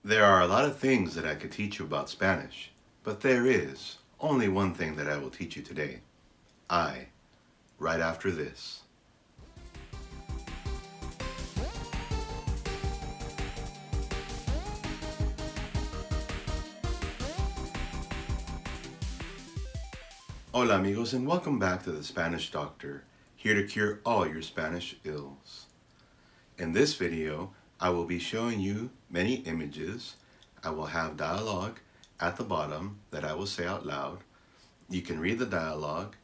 There are a lot of things that I could teach you about Spanish, but there is only one thing that I will teach you today. I, right after this. Hola amigos and welcome back to the Spanish Doctor, here to cure all your Spanish ills. In this video, I will be showing you many images. I will have dialogue at the bottom that I will say out loud. You can read the dialogue,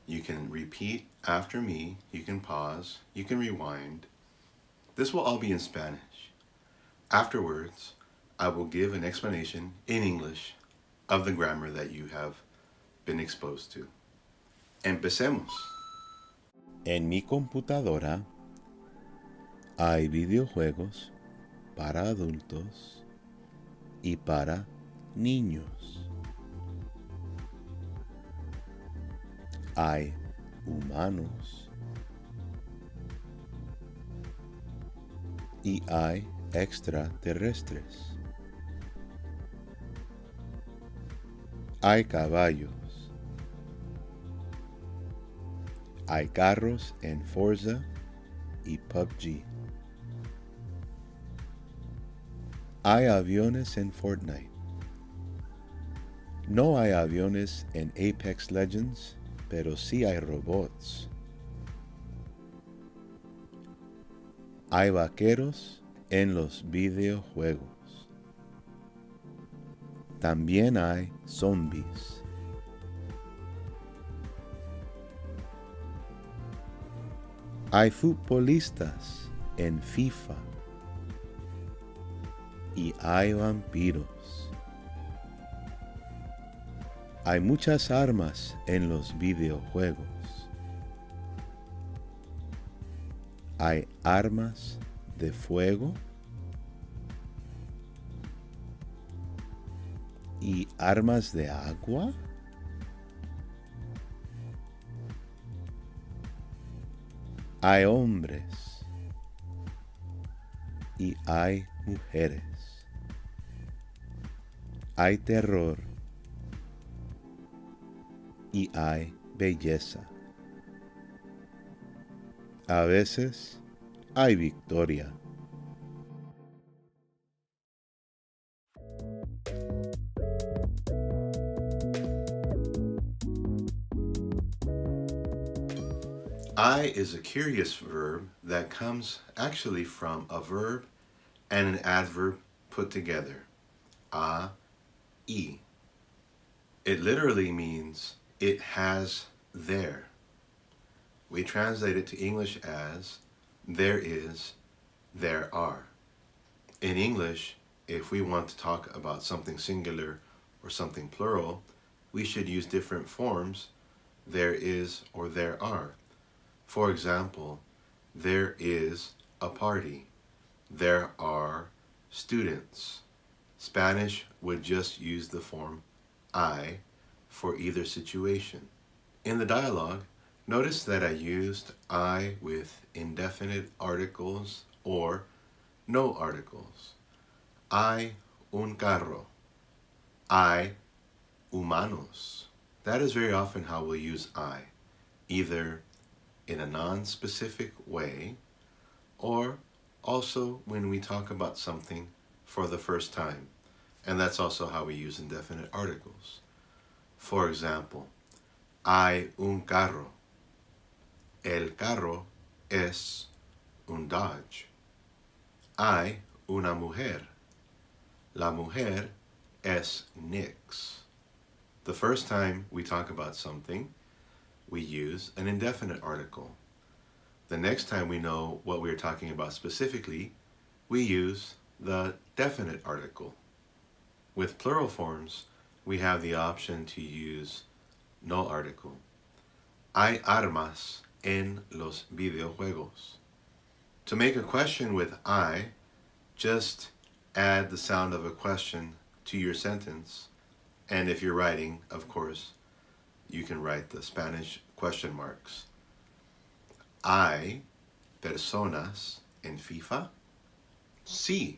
you can repeat after me, you can pause, you can rewind. This will all be in Spanish. Afterwards, I will give an explanation in English of the grammar that you have been exposed to. Empecemos. En mi computadora hay videojuegos para adultos y para niños. Hay humanos y hay extraterrestres. Hay caballos. Hay carros en Forza y PUBG. Hay aviones en Fortnite. No hay aviones en Apex Legends, pero sí hay robots. Hay vaqueros en los videojuegos. También hay zombies. Hay futbolistas en FIFA y hay vampiros. Hay muchas armas en los videojuegos. Hay armas de fuego y armas de agua. Hay hombres y hay mujeres. Hay terror y hay belleza. A veces hay victoria. I is a curious verb that comes actually from a verb and an adverb put together. A, e. It literally means it has there. We translate it to English as there is, there are. In English, if we want to talk about something singular or something plural, we should use different forms, there is or there are. For example, there is a party. There are students. Spanish would just use the form I for either situation. In the dialogue, notice that I used I with indefinite articles or no articles. Hay un carro. Hay humanos. That is very often how we'll use I, either in a non-specific way, or also when we talk about something for the first time. And that's also how we use indefinite articles. For example, hay un carro. El carro es un Dodge. Hay una mujer. La mujer es Nix. The first time we talk about something, we use an indefinite article. The next time we know what we're talking about specifically, we use the definite article. With plural forms, we have the option to use no article. Hay armas en los videojuegos. To make a question with I, just add the sound of a question to your sentence. And if you're writing, of course, you can write the Spanish question marks. Hay personas en FIFA? Sí,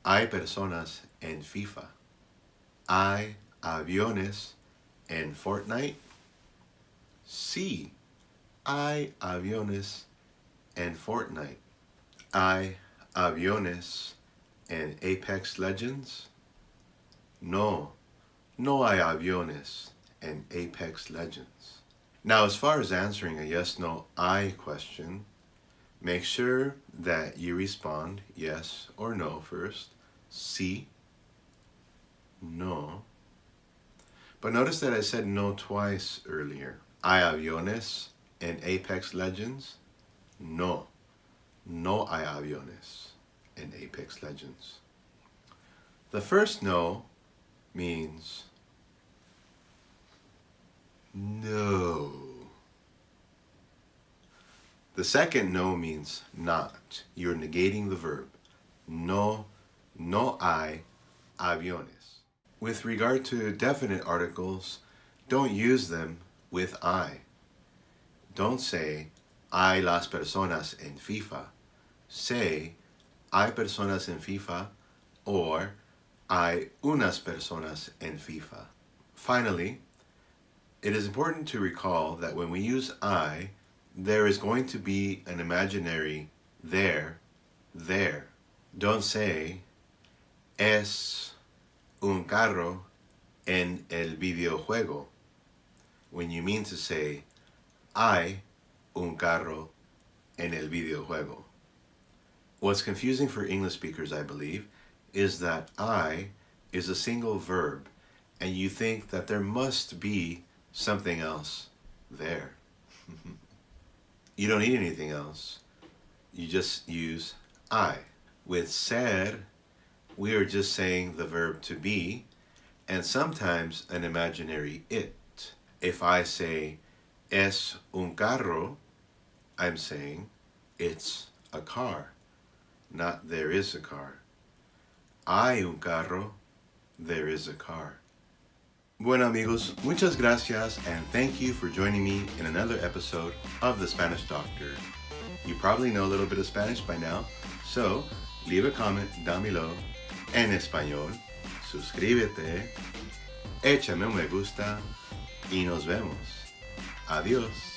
Hay personas en FIFA. Hay aviones en Fortnite. Sí, hay aviones en Fortnite. Hay aviones en Apex Legends. No, no hay aviones en Apex Legends. Now, as far as answering a yes/no I question, make sure that you respond yes or no first. Sí, no. But notice that I said no twice earlier. ¿Hay aviones en Apex Legends? No, no hay aviones in Apex Legends. The first no means no. The second no means not. You're negating the verb. No, no hay aviones. With regard to definite articles, don't use them with I. Don't say, hay las personas en FIFA. Say, hay personas en FIFA, or hay unas personas en FIFA. Finally, it is important to recall that when we use I, there is going to be an imaginary there. Don't say, es un carro en el videojuego, when you mean to say, hay un carro en el videojuego. What's confusing for English speakers, I believe, is that I is a single verb, and you think that there must be something else there. You don't need anything else. You just use I. With ser, we are just saying the verb to be, and sometimes an imaginary it. If I say, es un carro, I'm saying, it's a car, not there is a car. Hay un carro, there is a car. Bueno amigos, muchas gracias and thank you for joining me in another episode of The Spanish Doctor. You probably know a little bit of Spanish by now, so leave a comment down below en español, suscríbete, échame un me gusta y nos vemos. Adiós.